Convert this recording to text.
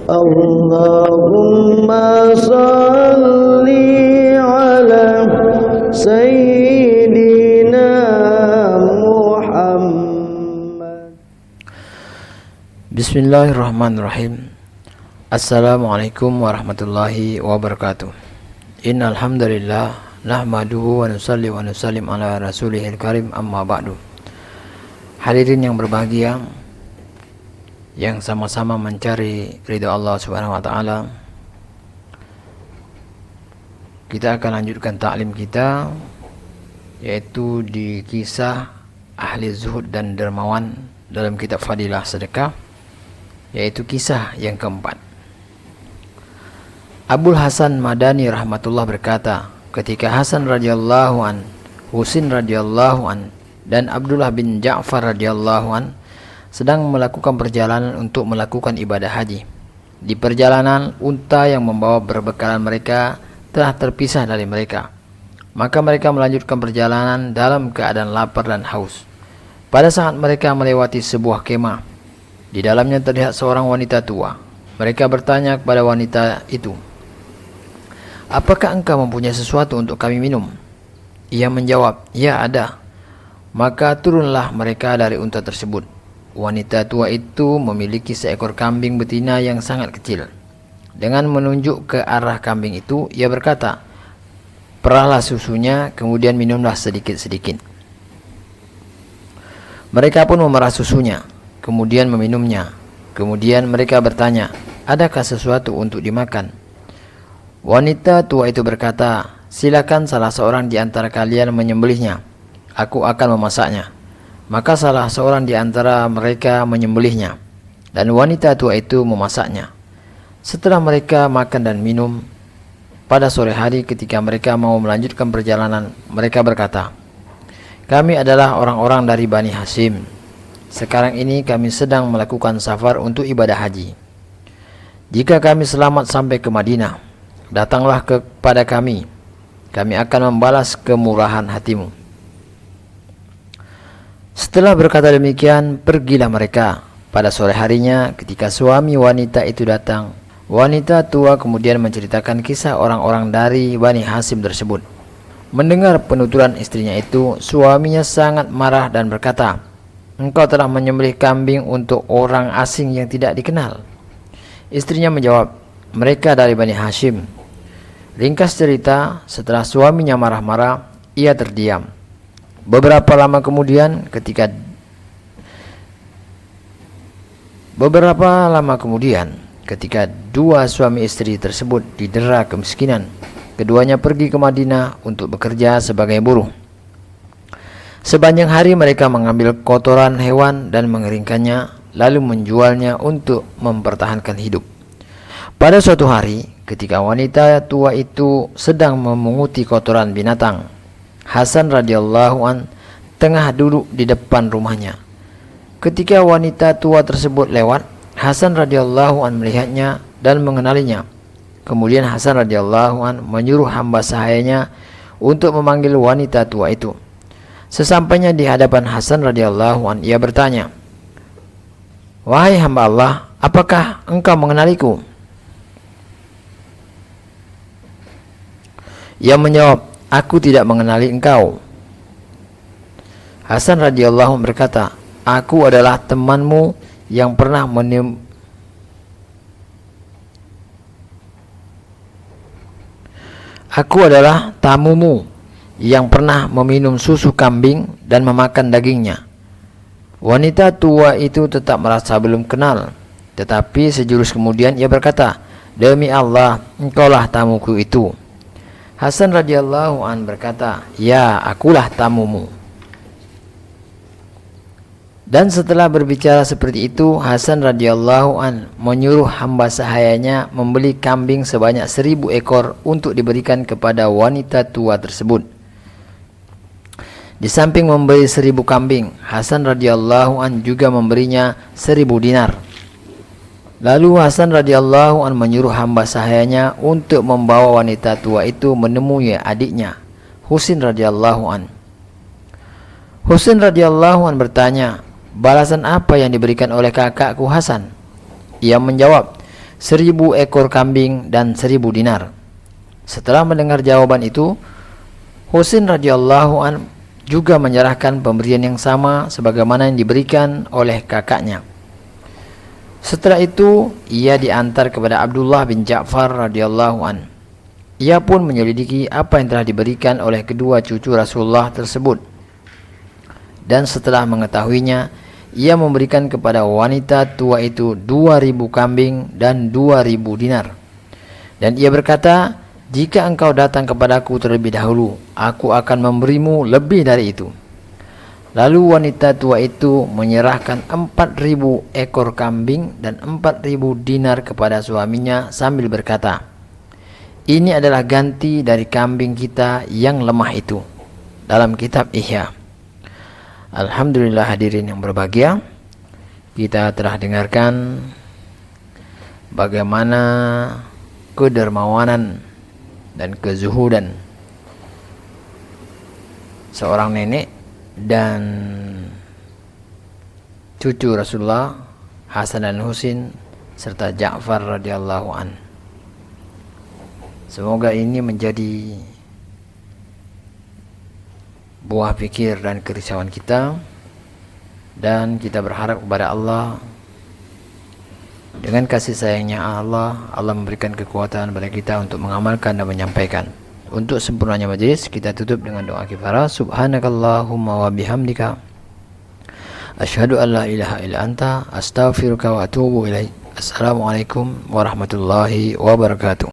Allahumma salli ala Sayyidina Muhammad. Bismillahirrahmanirrahim. Assalamualaikum warahmatullahi wabarakatuh. Innal hamdalillah nahmaduhu wa nusalli wa nusallim ala rasulihil karim, amma ba'du. Hadirin yang berbahagia, yang sama-sama mencari ridha Allah Subhanahu wa taala, kita akan lanjutkan ta'lim kita, yaitu di kisah ahli zuhud dan dermawan dalam kitab Fadilah Sedekah, yaitu kisah yang keempat. Abul Hasan Madani rahmatullah berkata, ketika Hasan radhiyallahu an, Husin radhiyallahu an, dan Abdullah bin Ja'far radhiyallahu an sedang melakukan perjalanan untuk melakukan ibadah haji. Di perjalanan, unta yang membawa berbekalan mereka telah terpisah dari mereka. Maka mereka melanjutkan perjalanan dalam keadaan lapar dan haus. Pada saat mereka melewati sebuah kemah, di dalamnya terlihat seorang wanita tua. Mereka bertanya kepada wanita itu, "Apakah engkau mempunyai sesuatu untuk kami minum?" Ia menjawab, "Ya, ada." Maka turunlah mereka dari unta tersebut. Wanita tua itu memiliki seekor kambing betina yang sangat kecil. Dengan menunjuk ke arah kambing itu, ia berkata, "Perahlah susunya, kemudian minumlah sedikit-sedikit." Mereka pun memerah susunya, kemudian meminumnya. Kemudian mereka bertanya, "Adakah sesuatu untuk dimakan?" Wanita tua itu berkata, "Silakan salah seorang di antara kalian menyembelihnya. Aku akan memasaknya." Maka salah seorang di antara mereka menyembelihnya, dan wanita tua itu memasaknya. Setelah mereka makan dan minum, pada sore hari ketika mereka mau melanjutkan perjalanan, mereka berkata, "Kami adalah orang-orang dari Bani Hashim. Sekarang ini kami sedang melakukan safar untuk ibadah haji. Jika kami selamat sampai ke Madinah, datanglah kepada kami. Kami akan membalas kemurahan hatimu." Setelah berkata demikian, pergilah mereka. Pada sore harinya, ketika suami wanita itu datang, wanita tua kemudian menceritakan kisah orang-orang dari Bani Hashim tersebut. Mendengar penuturan istrinya itu, suaminya sangat marah dan berkata, "Engkau telah menyembelih kambing untuk orang asing yang tidak dikenal." Istrinya menjawab, "Mereka dari Bani Hashim." Ringkas cerita, setelah suaminya marah-marah, ia terdiam. Beberapa lama kemudian ketika dua suami istri tersebut didera kemiskinan, keduanya pergi ke Madinah untuk bekerja sebagai buruh. Sepanjang hari mereka mengambil kotoran hewan dan mengeringkannya, lalu menjualnya untuk mempertahankan hidup. Pada suatu hari, ketika wanita tua itu sedang memunguti kotoran binatang, Hasan radhiyallahu an tengah duduk di depan rumahnya. Ketika wanita tua tersebut lewat, Hasan radhiyallahu an melihatnya dan mengenalinya. Kemudian Hasan radhiyallahu an menyuruh hamba sahayanya untuk memanggil wanita tua itu. Sesampainya di hadapan Hasan radhiyallahu an, ia bertanya, "Wahai hamba Allah, apakah engkau mengenaliku?" Ia menjawab, "Aku tidak mengenali engkau." Hasan radhiyallahu anhu berkata, "Aku adalah temanmu yang pernah Aku adalah tamumu yang pernah meminum susu kambing dan memakan dagingnya." Wanita tua itu tetap merasa belum kenal, tetapi sejurus kemudian ia berkata, "Demi Allah, engkaulah tamuku itu." Hasan radhiyallahu an berkata, "Ya, akulah tamumu." Dan setelah berbicara seperti itu, Hasan radhiyallahu an menyuruh hamba sahayanya membeli kambing sebanyak 1000 ekor untuk diberikan kepada wanita tua tersebut. Di samping memberi 1000 kambing, Hasan radhiyallahu an juga memberinya 1000 dinar. Lalu Hasan radhiyallahu an menyuruh hamba sahayanya untuk membawa wanita tua itu menemui adiknya, Husin radhiyallahu an. Husin radhiyallahu an bertanya, "Balasan apa yang diberikan oleh kakakku Hasan?" Ia menjawab, 1.000 ekor kambing dan 1.000 dinar. Setelah mendengar jawaban itu, Husin radhiyallahu an juga menyerahkan pemberian yang sama sebagaimana yang diberikan oleh kakaknya. Setelah itu ia diantar kepada Abdullah bin Ja'far radhiyallahu an. Ia pun menyelidiki apa yang telah diberikan oleh kedua cucu Rasulullah tersebut. Dan setelah mengetahuinya, ia memberikan kepada wanita tua itu 2.000 kambing dan 2.000 dinar. Dan ia berkata, "Jika engkau datang kepadaku terlebih dahulu, aku akan memberimu lebih dari itu." Lalu wanita tua itu menyerahkan 4.000 ekor kambing dan 4.000 dinar kepada suaminya sambil berkata, "Ini adalah ganti dari kambing kita yang lemah itu." Dalam kitab Ihya. Alhamdulillah hadirin yang berbahagia, kita telah dengarkan bagaimana kedermawanan dan kezuhudan seorang nenek dan cucu Rasulullah Hasan dan Husin serta Ja'far radhiyallahu an. Semoga ini menjadi buah pikir dan kerisauan kita, dan kita berharap kepada Allah, dengan kasih sayangnya Allah memberikan kekuatan kepada kita untuk mengamalkan dan menyampaikan. Untuk sempurnanya majelis, kita tutup dengan doa kifaraah. Subhanakallahumma wa bihamdika asyhadu an la ilaha illa anta astaghfiruka wa atubu ilaik. Assalamualaikum warahmatullahi wabarakatuh.